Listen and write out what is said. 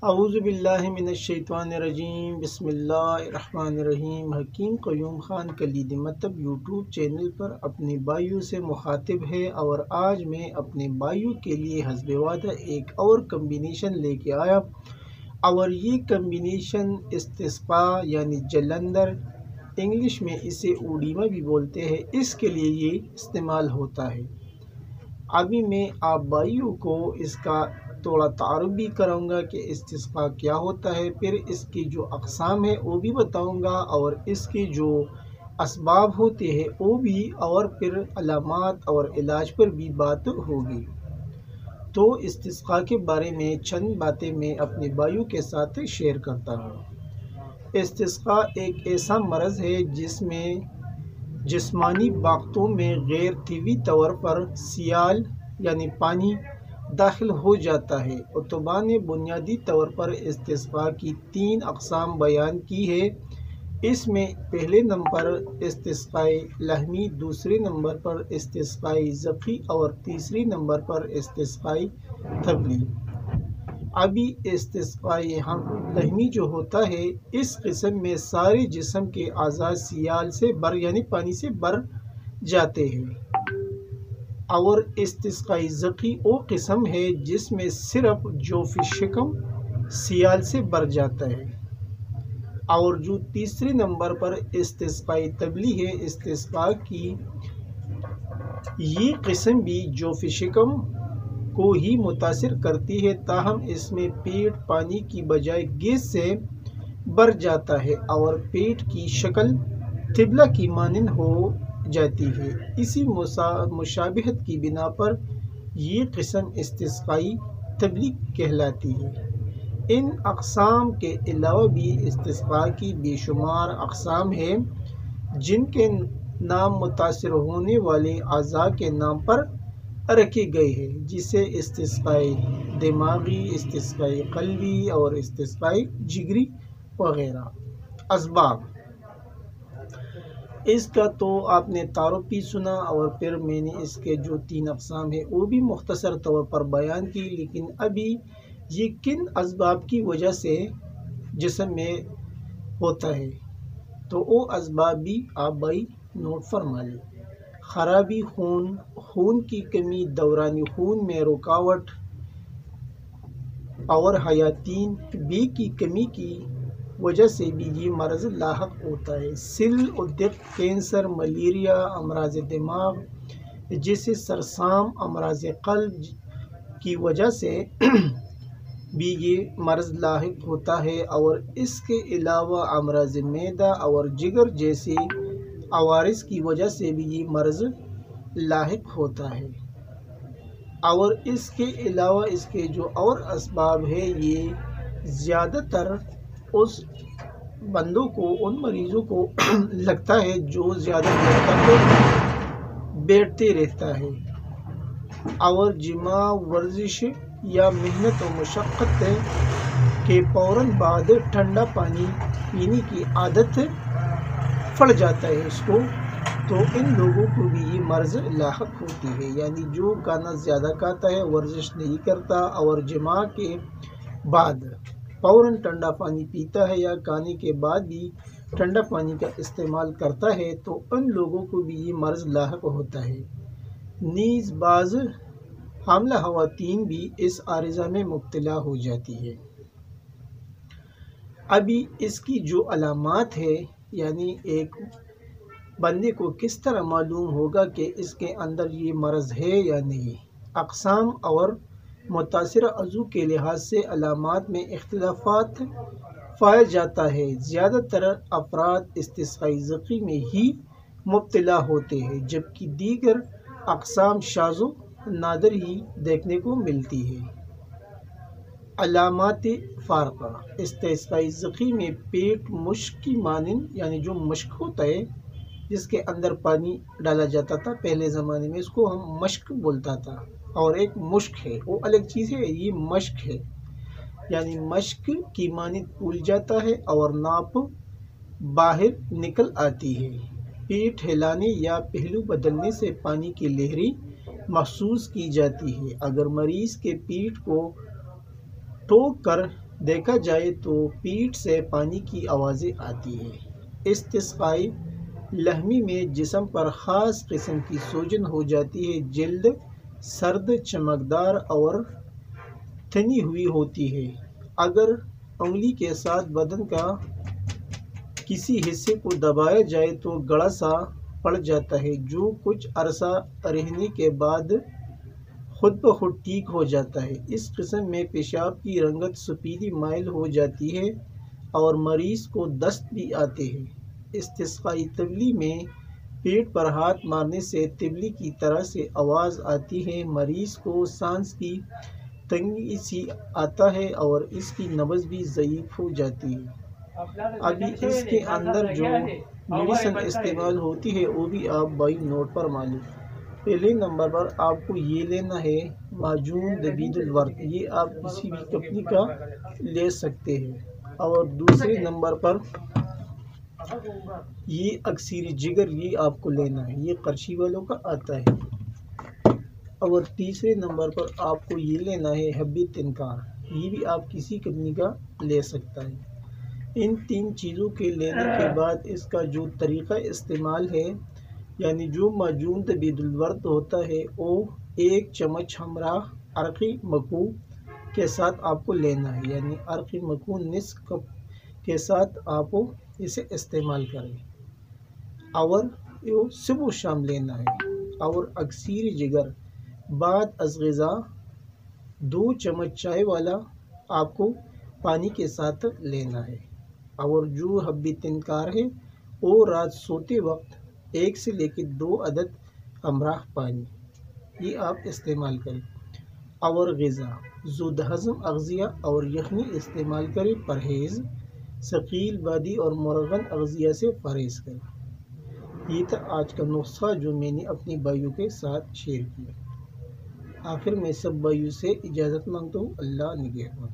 اعوذ باللہ من الشیطان الرجیم، بسم اللہ الرحمن الرحیم۔ حکیم قیوم خان کلید مطلب یوٹیوب چینل پر اپنے بھائیوں سے مخاطب ہے، اور آج میں اپنے بھائیوں کے لیے حسب وعدہ ایک اور کمبینیشن لے کے آیا، اور یہ کمبینیشن استسقاء یعنی جلندر، انگلش میں اسے اوڈیما بھی بولتے ہیں، اس کے لیے یہ استعمال ہوتا ہے۔ ابھی میں آپ بھائیوں کو اس کا تھوڑا تعارف بھی کراؤں گا کہ استسقاء کیا ہوتا ہے، پھر اس کی جو اقسام ہے وہ بھی بتاؤں گا، اور اس کے جو اسباب ہوتے ہیں وہ بھی، اور پھر علامات اور علاج پر بھی بات ہوگی۔ تو استسقاء کے بارے میں چند باتیں میں اپنے بھائیوں کے ساتھ شیئر کرتا ہوں۔ استسقاء ایک ایسا مرض ہے جس میں جسمانی باقتوں میں غیر طبی طور پر سیال یعنی پانی داخل ہو جاتا ہے۔ اتباع نے بنیادی طور پر استسقاء کی 3 اقسام بیان کی ہے۔ اس میں پہلے نمبر استسقاء لحمی، دوسرے نمبر پر استسقاء ذقی اور تیسری نمبر پر استسقاء طبلی۔ ابھی استسقاء لحمی جو ہوتا ہے، اس قسم میں سارے جسم کے اعضاء سیال سے یعنی پانی سے بھر جاتے ہیں، اور استسقاء ذقی وہ قسم ہے جس میں صرف جوف شکم سیال سے بھر جاتا ہے، اور جو تیسرے نمبر پر استسقاء طبلی ہے، استسقاء کی یہ قسم بھی جوف شکم کو ہی متاثر کرتی ہے، تاہم اس میں پیٹ پانی کی بجائے گیس سے بھر جاتا ہے اور پیٹ کی شکل طبلہ کی مانند ہو جاتی ہے۔ اسی مشابہت کی بنا پر یہ قسم استسقاء طبلی کہلاتی ہے۔ ان اقسام کے علاوہ بھی استسقاء کی بے شمار اقسام ہیں، جن کے نام متاثر ہونے والے اعضاء کے نام پر رکھے گئے ہیں، جسے استسقاء دماغی، استسقاء قلبی اور استسقاء جگری وغیرہ۔ اسباب اس کا تو آپ نے تعارف بھی سنا، اور پھر میں نے اس کے جو 3 اقسام ہیں وہ بھی مختصر طور پر بیان کی، لیکن ابھی یہ کن اسباب کی وجہ سے جسم میں ہوتا ہے تو وہ اسباب بھی آپ بھائی نوٹ فرما لیں۔ خرابی خون کی کمی، دوران خون میں رکاوٹ اور حیاتین بی کی کمی کی وجہ سے بھی یہ مرض لاحق ہوتا ہے۔ سل و دق، کینسر، ملیریا، امراض دماغ جیسے سرسام، امراض قلب کی وجہ سے بھی یہ مرض لاحق ہوتا ہے، اور اس کے علاوہ امراض معدہ اور جگر جیسے عوارض کی وجہ سے بھی یہ مرض لاحق ہوتا ہے۔ اور اس کے علاوہ اس کے جو اور اسباب ہیں، یہ زیادہ تر اس بندوں کو، ان مریضوں کو لگتا ہے جو زیادہ دیر تک بیٹھتے رہتا ہے، اور جمع، ورزش یا محنت و مشقت کے فوراً بعد ٹھنڈا پانی پینے کی عادت پڑ جاتا ہے اس کو، تو ان لوگوں کو بھی یہ مرض لاحق ہوتی ہے۔ یعنی جو کھانا زیادہ کھاتا ہے، ورزش نہیں کرتا، اور جماع کے بعد فوراً ٹھنڈا پانی پیتا ہے، یا کھانے کے بعد بھی ٹھنڈا پانی کا استعمال کرتا ہے، تو ان لوگوں کو بھی یہ مرض لاحق ہوتا ہے۔ نیز بعض حاملہ خواتین بھی اس عارضہ میں مبتلا ہو جاتی ہے۔ ابھی اس کی جو علامات ہے، یعنی ایک بندے کو کس طرح معلوم ہوگا کہ اس کے اندر یہ مرض ہے یا نہیں۔ اقسام اور متاثرہ عضو کے لحاظ سے علامات میں اختلافات پایا جاتا ہے۔ زیادہ تر افراد استسقاء ذقی میں ہی مبتلا ہوتے ہیں، جبکہ دیگر اقسام شاذ و نادر ہی دیکھنے کو ملتی ہے۔ علامات فارقہ: استسقاء ذقی میں پیٹ مشک کی مانند، یعنی جو مشک ہوتا ہے جس کے اندر پانی ڈالا جاتا تھا پہلے زمانے میں، اس کو ہم مشک بولتا تھا، اور ایک مشک ہے وہ الگ چیز ہے، یہ مشک ہے، یعنی مشک کی مانند پھول جاتا ہے اور ناپ باہر نکل آتی ہے۔ پیٹ ہلانے یا پہلو بدلنے سے پانی کی لہریں محسوس کی جاتی ہے۔ اگر مریض کے پیٹ کو ٹھوک کر دیکھا جائے تو پیٹ سے پانی کی آوازیں آتی ہیں۔ استسقائی لہمی میں جسم پر خاص قسم کی سوجن ہو جاتی ہے، جلد سرد، چمکدار اور تنی ہوئی ہوتی ہے۔ اگر انگلی کے ساتھ بدن کا کسی حصے کو دبایا جائے تو گڑا سا پڑ جاتا ہے، جو کچھ عرصہ رہنے کے بعد خود بخود ٹھیک ہو جاتا ہے۔ اس قسم میں پیشاب کی رنگت سفیدی مائل ہو جاتی ہے اور مریض کو دست بھی آتے ہیں۔ استسقائی طویلی میں پیٹ پر ہاتھ مارنے سے طبلی کی طرح سے آواز آتی ہے، مریض کو سانس کی تنگی سی آتا ہے اور اس کی نبض بھی ضعیف ہو جاتی ہے۔ ابھی اس کے اندر جو میڈیسن استعمال ہوتی ہے وہ بھی آپ بائی نوٹ پر معلوم۔ پہلے نمبر پر آپ کو یہ لینا ہے معجون دبید الورد، یہ آپ کسی بھی کمپنی کا لے سکتے ہیں۔ اور دوسرے نمبر پر یہ اکسیر جگر، یہ آپ کو لینا ہے، یہ قرشی والوں کا آتا ہے۔ اور تیسرے نمبر پر آپ کو یہ لینا ہے حب تنکار، یہ بھی آپ کسی کمپنی کا لے سکتا ہے۔ ان تین چیزوں کے لینے کے بعد اس کا جو طریقہ استعمال ہے، یعنی جو معجون دبید الورد ہوتا ہے وہ 1 چمچ ہمراہ عرق مکو کے ساتھ آپ کو لینا ہے، یعنی عرق مکو نصف کپ کے ساتھ آپ اسے استعمال کریں اور صبح و شام لینا ہے۔ اور اکسیر جگر بعد از غذا 2 چمچ چائے والا آپ کو پانی کے ساتھ لینا ہے۔ اور جو حب تنکار ہے وہ رات سوتے وقت 1 سے لے کے 2 عدد ہمراہ پانی، یہ آپ استعمال کریں۔ اور غذا زود ہضم اغذیہ اور یخنی استعمال کریں، پرہیز ثقیل بادی اور مرغن اغذیہ سے پرہیز کریں۔ یہ تھا آج کا نسخہ جو میں نے اپنی بھائیوں کے ساتھ شیئر کیا۔ آخر میں سب بھائیوں سے اجازت مانگتا ہوں، اللہ نگہبان۔